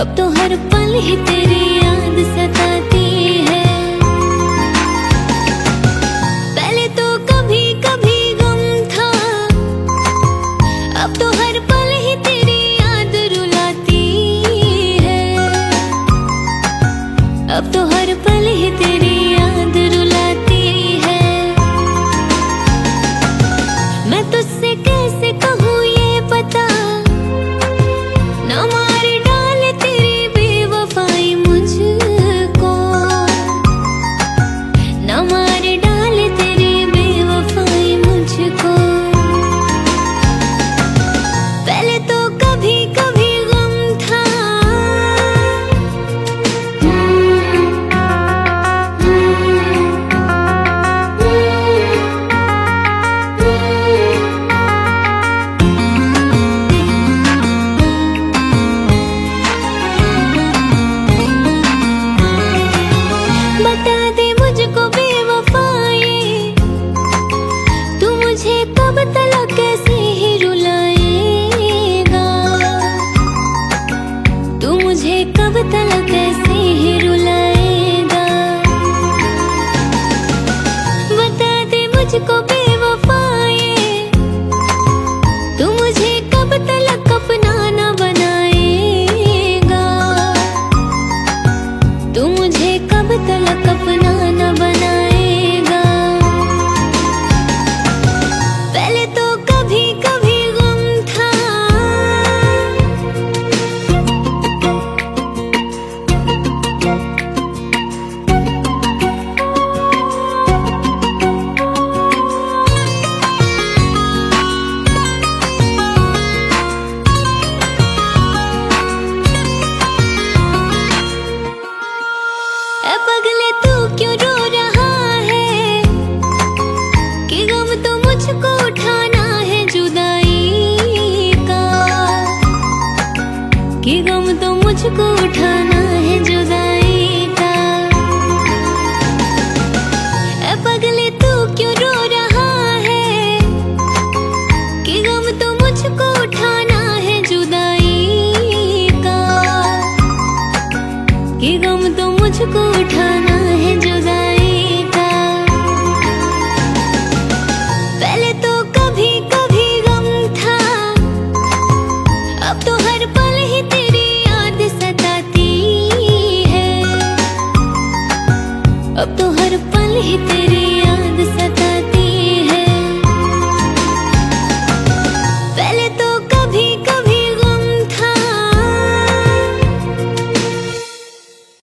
अब तो हर पल ही तेरी याद सताती है। पहले तो कभी कभी गम था, अब तो हर पल ही तेरी याद रुलाती है। अब तो हर पल ही तेरी याद रुलाती है। मैं तुझसे कैसे कहूँ ये पता, ना मार डाले तेरी बेवफाई मुझको, ना मार डाले तेरी बेवफाई मुझको। पहले तो कभी कभी गम था, बता दे मुझको बेवफाई, तू मुझे कब तलक कैसे ही रुलाएगा, तू मुझे कब तलक कैसे ही रुलाएगा। बता दे मुझको बेवफाई, तू मुझे कब तलक अपना न बनाएगा, तू मुझे कब तलक अपना न बनाएगा। पहले तो कभी कभी गम था, ए पगले तू क्यों रो रहा है, कि गम तो मुझको उठाना है जुदाई का, कि गम तो मुझको उठाना है जुदाई का। ए पगले तू क्यों रो रहा है, कि गम तो मुझको उठाना है जुदाई का, कि गम तो मुझको उठाना है जुदाई का। पहले तो कभी कभी गम था, अब तो हर पल ही तेरी याद सताती है। अब तो हर पल ही तेरी